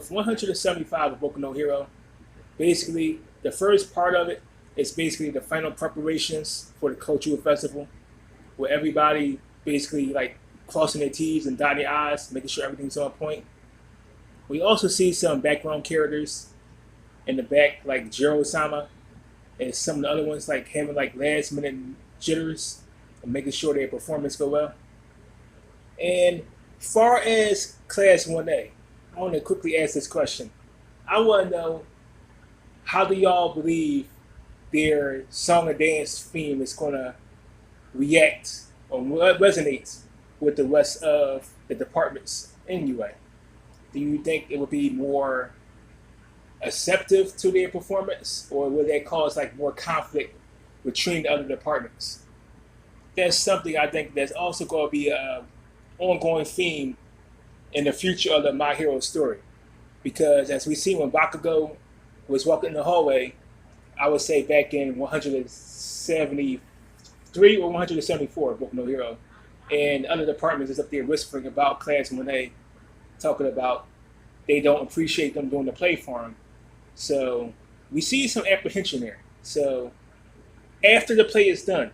with 175 of Boko no Hero, basically the first part of it is basically the final preparations for the cultural festival, where everybody basically like crossing their T's and dotting their I's, making sure everything's on point. We also see some background characters in the back, like Jiro Sama, and some of the other ones like having like last minute jitters and making sure their performance go well. And far as Class 1A, I want to quickly ask this question. I want to know, how do y'all believe their song and dance theme is going to react or resonate with the rest of the departments in UA? Do you think it would be more acceptive to their performance, or will that cause like more conflict between the other departments? That's something I think that's also going to be an ongoing theme in the future of the My Hero story. Because as we see when Bakugo was walking in the hallway, I would say back in 173 or 174, Boku no Hero, and other departments is up there whispering about Class 1A, talking about they don't appreciate them doing the play for them. So we see some apprehension there. So after the play is done,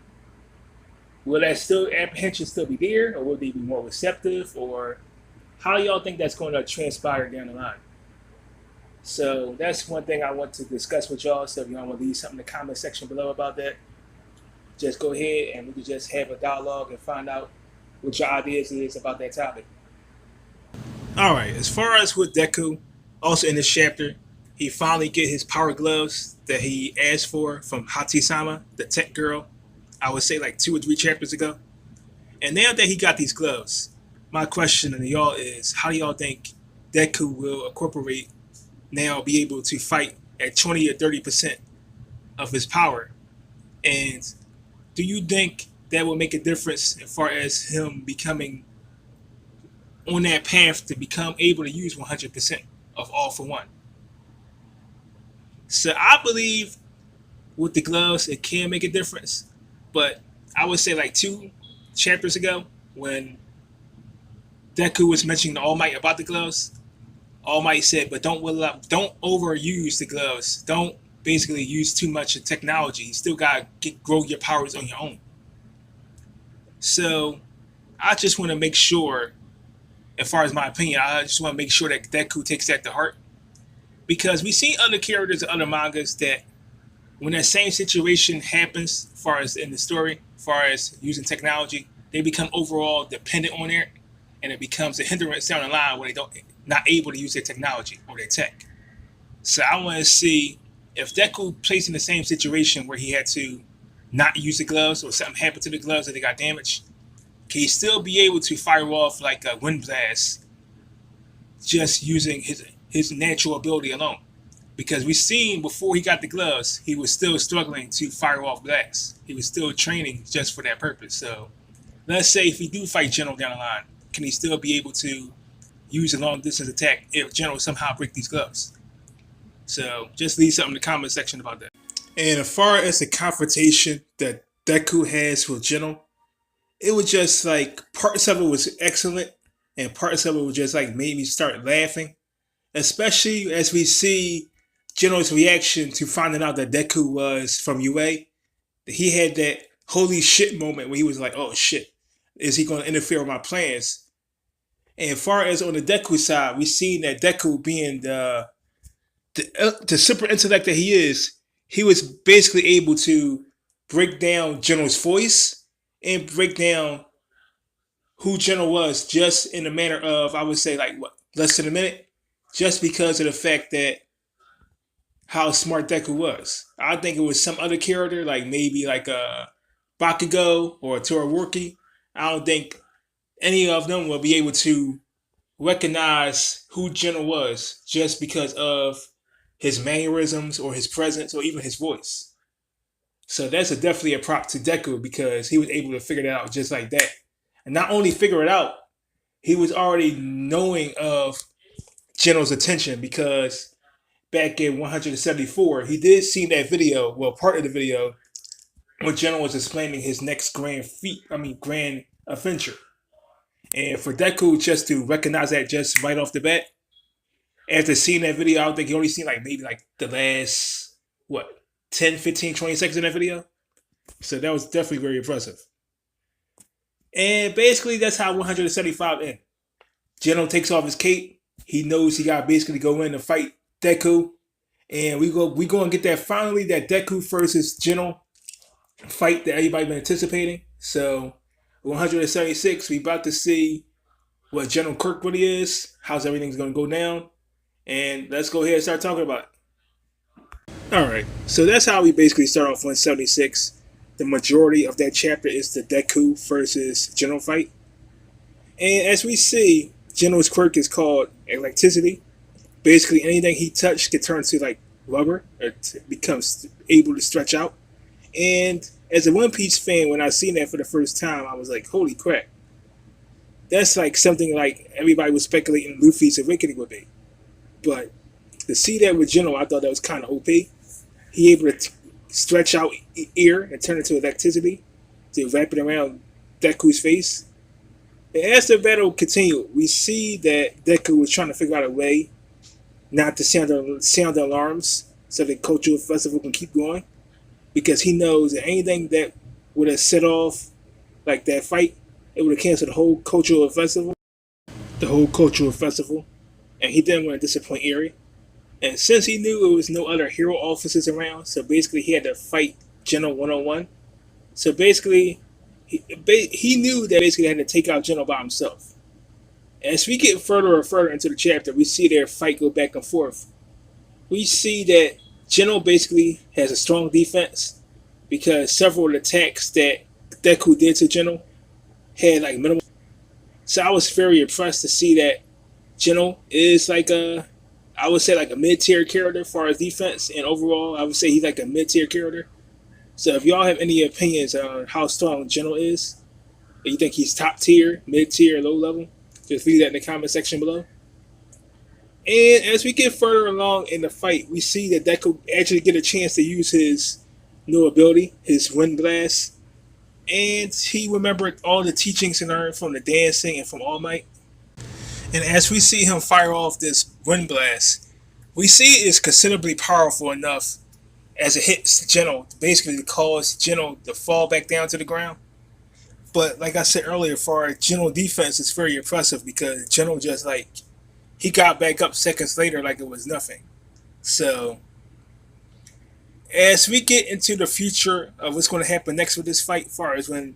will that still apprehension still be there, or will they be more receptive, or how y'all think that's going to transpire down the line? So that's one thing I want to discuss with y'all. So if y'all want to leave something in the comment section below about that, just go ahead and we can just have a dialogue and find out what your ideas is about that topic. All right, as far as with Deku, also in this chapter, he finally get his power gloves that he asked for from Hati-sama, the tech girl, I would say like 2 or 3 chapters ago. And now that he got these gloves, my question to y'all is, how do y'all think Deku will incorporate now be able to fight at 20 or 30% of his power? And do you think that will make a difference as far as him becoming on that path to become able to use 100% of All for One? So I believe with the gloves it can make a difference, but I would say like 2 chapters ago when Deku was mentioning All Might about the gloves, All Might said, but don't overuse the gloves. Don't basically use too much of technology. You still gotta grow your powers on your own. So I just want to make sure, as far as my opinion, I just want to make sure that Deku takes that to heart, because we see other characters in other mangas that when that same situation happens, as far as in the story, as far as using technology, they become overall dependent on it, and it becomes a hindrance down the line where they don't not able to use their technology or their tech. So I want to see if Deku placed in the same situation where he had to not use the gloves or something happened to the gloves that they got damaged, can he still be able to fire off like a wind blast just using his natural ability alone? Because we seen before he got the gloves, he was still struggling to fire off blasts. He was still training just for that purpose. So let's say if he do fight General down the line, can he still be able to use a long distance attack if General somehow break these gloves? So just leave something in the comment section about that. And as far as the confrontation that Deku has with General, it was just like parts of it was excellent and parts of it was just like made me start laughing. Especially as we see General's reaction to finding out that Deku was from UA. He had that holy shit moment where he was like, oh shit, is he going to interfere with my plans? And as far as on the Deku side, we seen that Deku being the super intellect that he is, he was basically able to break down General's voice and break down who General was just in a manner of, I would say, like, what, less than a minute? Just because of the fact that how smart Deku was. I think it was some other character, like maybe like a Bakugo or a Todoroki. I don't think any of them will be able to recognize who General was just because of his mannerisms or his presence or even his voice. So that's definitely a prop to Deku because he was able to figure that out just like that. And not only figure it out, he was already knowing of General's attention, because back in 174, he did see that video, well, part of the video, where General was explaining his next grand adventure. And for Deku just to recognize that just right off the bat, After seeing that video, I don't think you only seen like maybe like the last what 10, 15, 20 seconds of that video. So that was definitely very impressive. And basically that's how 175 ends. Geno takes off his cape. He knows he got basically go in and fight Deku. And we go and get that finally that Deku versus Geno fight that everybody been anticipating. So 176, we about to see what General Kirk really is, how's everything's gonna go down, and let's go ahead and start talking about it. Alright, so that's how we basically start off 176. The majority of that chapter is the Deku versus General fight. And as we see, General's quirk is called electricity. Basically anything he touched can turn to like rubber or becomes able to stretch out. And as a One Piece fan, when I seen that for the first time, I was like, holy crap. That's like something like everybody was speculating Luffy's awakening would be. But to see that with General, I thought that was kind of OP. He able to stretch out air and turn it to electricity to wrap it around Deku's face. And as the battle continued, we see that Deku was trying to figure out a way not to sound the alarms so the cultural festival can keep going. Because he knows that anything that would have set off like that fight, it would have canceled the whole cultural festival. The whole cultural festival. And he didn't want to disappoint Erie. And since he knew there was no other hero officers around, so basically he had to fight General 101. So basically, he knew that basically he had to take out General by himself. As we get further and further into the chapter, we see their fight go back and forth. We see that General basically has a strong defense because several of the attacks that Deku did to General had like minimal. So I was very impressed to see that General is like I would say like a mid-tier character as far as defense, and overall I would say he's like a mid-tier character. So if y'all have any opinions on how strong General is, or you think he's top tier, mid-tier, low level, just leave that in the comment section below. And as we get further along in the fight, we see that Deku actually get a chance to use his new ability, his Wind Blast, and he remembered all the teachings he learned from the dancing and from All Might. And as we see him fire off this Wind Blast, we see it is considerably powerful enough as it hits General, basically to cause General to fall back down to the ground. But like I said earlier, for our General defense, it's very impressive because General just like he got back up seconds later like it was nothing. So as we get into the future of what's going to happen next with this fight, as far as when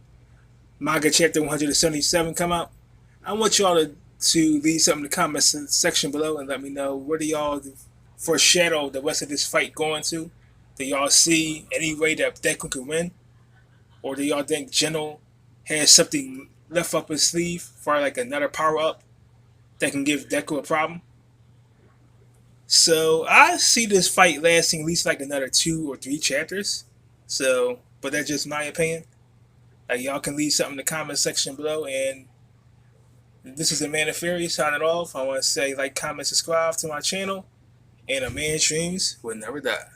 manga chapter 177 come out, I want y'all to leave something in the comments section below and let me know where do y'all foreshadow the rest of this fight going to. Do y'all see any way that Deku can win, or do y'all think General has something left up his sleeve for like another power up that can give Deku a problem? So I see this fight lasting at least like another 2 or 3 chapters. So, but that's just my opinion. Like y'all can leave something in the comment section below. And this is the Man of Fury signing off. I want to say like, comment, subscribe to my channel, and a man's dreams will never die.